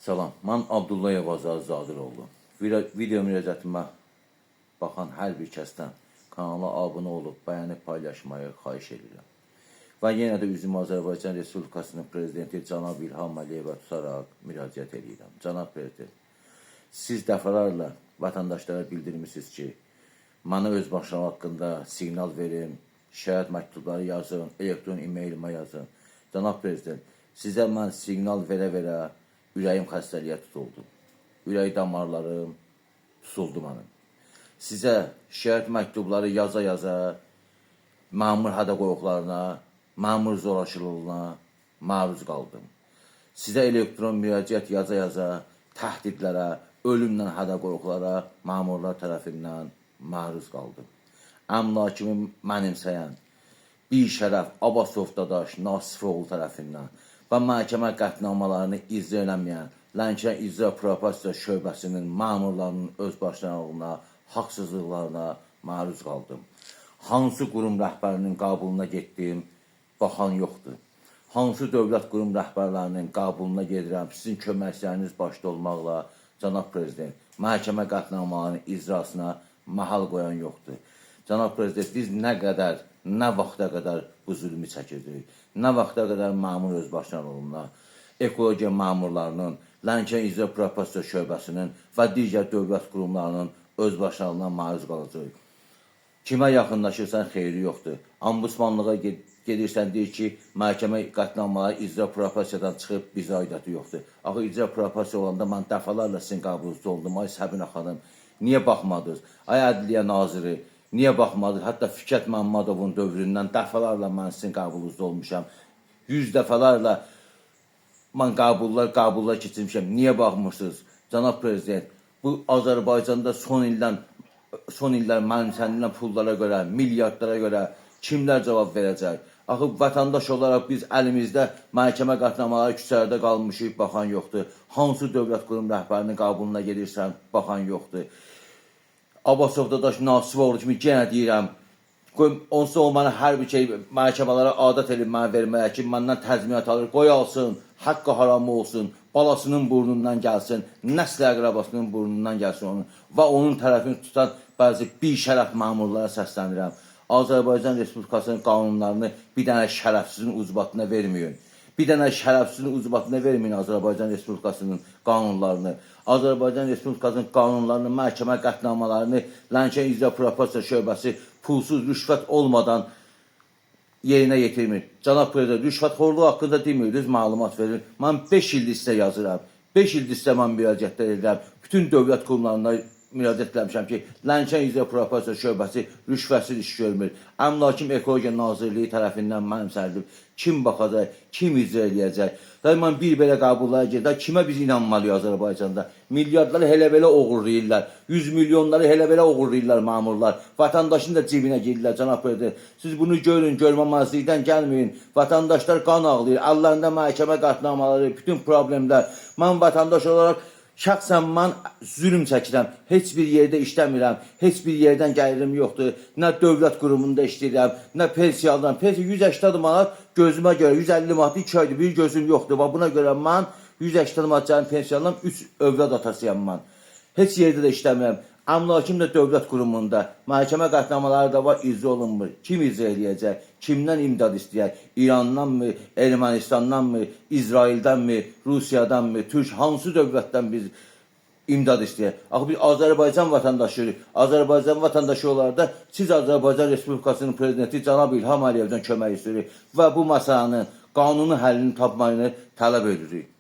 Salam, mən Abdullayev Azad Zadiroğlu. Video müraciətimə baxan hər bir kəsdən kanala abunə olub, bəyənib paylaşmayı xahiş edirəm. Və yenə də üzümü Azərbaycan Respublikasının Prezidenti Cənab İlham Əliyevə tutaraq müraciət edirəm. Cənab Prezident, siz dəfələrlə vətəndaşlara bildirmişsiniz ki, mənə özbaşınalıq haqqında siqnal verin, şəhid məktubları yazın, elektron e-mailimə yazın. Cənab Prezident, sizə mən siqnal verə-verə ürəyim xəstəliyə tutuldu. Ürək damarlarım tutuldu mənim. Sizə şəhid məktubları yaza-yaza məmur hədə-qoyuqlarına, məmur zorakılığına məruz qaldım. Sizə elektron müraciət yaza-yaza təhdidlərə, ölümlə hədə-qoyuqlara məmurlar tərəfindən məruz qaldım. Əmlak kimi mənimsəyən bir şərəf Abbasov Dadaş Nasifoğlu tərəfindən və məhkəmə qətnamalarını icra eləməyən Lənkəran İcra Prokurorluğu şöbəsinin məmurlarının özbaşınalığına, haqsızlıqlarına məruz qaldım. Hansı qurum rəhbərinin qəbuluna getdim, baxan yoxdur. Hansı dövlət qurum rəhbərlərinin qəbuluna gedirəm, sizin köməkçiləriniz başda olmaqla, Cənab Prezident, məhkəmə qətnamalarının icrasına məhal qoyan yoxdur. Cənab Prezident, biz nə qədər, nə vaxta qədər bu zülmü çəkirdik, nə vaxta qədər məmur özbaşınalığına, ekologiya məmurlarının, Lənkəran İcra Prokurorluğu şöbəsinin və digər dövlət qurumlarının özbaşınalığına məruz qalacaq. Kimə yaxınlaşırsan, xeyri yoxdur. Ombudsmanlığa gedirsən, deyir ki, məhkəmə qətnamaları icra proporsiyadan çıxıb, bizə aidiyyatı yoxdur. Axı icra proporsiya olanda mən dəfələrlə sizin qəbulunuzda oldum. Ay Səbinə xanım, niyə baxmadınız? Ay Ədliyyə Naziri, niyə baxmadınız? Hətta Fikrət Məmmədovun dövründən dəfələrlə mən sizin qəbulunuzda olmuşam. 100 dəfələrlə mən qəbullar keçirmişəm. Niyə baxmırsınız? Cənab Prezident, bu Azərbaycanda son illər mənimsənilən pullara görə, milyardlara görə kimlər cavab verəcək? Axı vətəndaş olaraq biz əlimizdə məhkəmə qətnamaları küçələrdə qalmışıq, baxan yoxdur. Hansı dövlət qurum rəhbərinin qəbuluna gedirsən, baxan yoxdur. Abbasov Dadaş Nasifoğlu kimi yenə deyirəm, onsuz o mənə hər bir şey məhkəmələrə adət edib mənə verməyə ki, məndən təzminat alır, qoy alsın, haqqı haramı olsun, balasının burnundan gəlsin, nəsl əqrabasının burnundan gəlsin onun və onun tərəfini tutan bəzi bir şərəf məmurlara səslənirəm. Azərbaycan Respublikasının qanunlarını bir dənə şərəfsizin ucbatına verməyin. Bir dənə şərəfsizin ucbatına verməyin Azərbaycan Respublikasının qanunlarını. Azərbaycan Respublikasının qanunlarını, məhkəmə qətnamalarını Lənkəran İcra Prokurorluğu şöbəsi pulsuz, rüşvət olmadan yerinə yetirmir. Cənab Prezident, rüşvətxorluq haqqında demirsiniz, məlumat verir. Mən 5 ildir sizə yazıram. 5 ildir sizə mən müraciətlər edirəm. Bütün dövlət qurumlarına müraciət etmişəm ki, Lənkəran İcra Prokurorluğu şöbəsi rüşvətsiz iş görmür. Əmlakin Ekologiya Nazirliyi tərəfindən mənimsənilib. Kim baxacaq, kim icra eləyəcək? Mən bir belə qəbullara gedir. Kimə biz inanmalıyıq Azərbaycanda? Milyardları elə-belə oğurlayırlar. 100 milyonları elə-belə oğurlayırlar məmurlar. Vətəndaşın da cibinə girdirlər, Cənab Prezident. Siz bunu görün, görməməzlikdən gəlməyin. Vətəndaşlar qan ağlayır. Əllərində məhkəmə qətnamaları, bütün problemlər. Mən vətəndaş olaraq şəxsən mən zülm çəkirəm, heç bir yerdə işləmirəm, heç bir yerdən gəlirim yoxdur, nə dövlət qurumunda işləyirəm, nə pensiya alıram. Pensiya 180 manat gözümə görə, 150 manat 2 aydır, bir gözüm yoxdur və buna görə mən 180 manat cərim pensiya alıram, 3 övlad atasıyam mən. Heç yerdə də işləmirəm. Əmlakim də dövlət qurumunda, məhkəmə qətnamaları da var, icra olunmur. Kim icra eləyəcək? Kimdən imdad istəyək? İrandanmı, Ermənistandanmı, İsraildənmi, Rusiyadanmı, Türk, hansı dövlətdən biz imdad istəyək? Axı biz Azərbaycan vətəndaşıyıq. Azərbaycan vətəndaşı olaraq da siz Azərbaycan Respublikasının Prezidenti Cənab İlham Əliyevdən kömək istəyirik və bu məsələnin qanuni həllini tapmayını tələb edirik.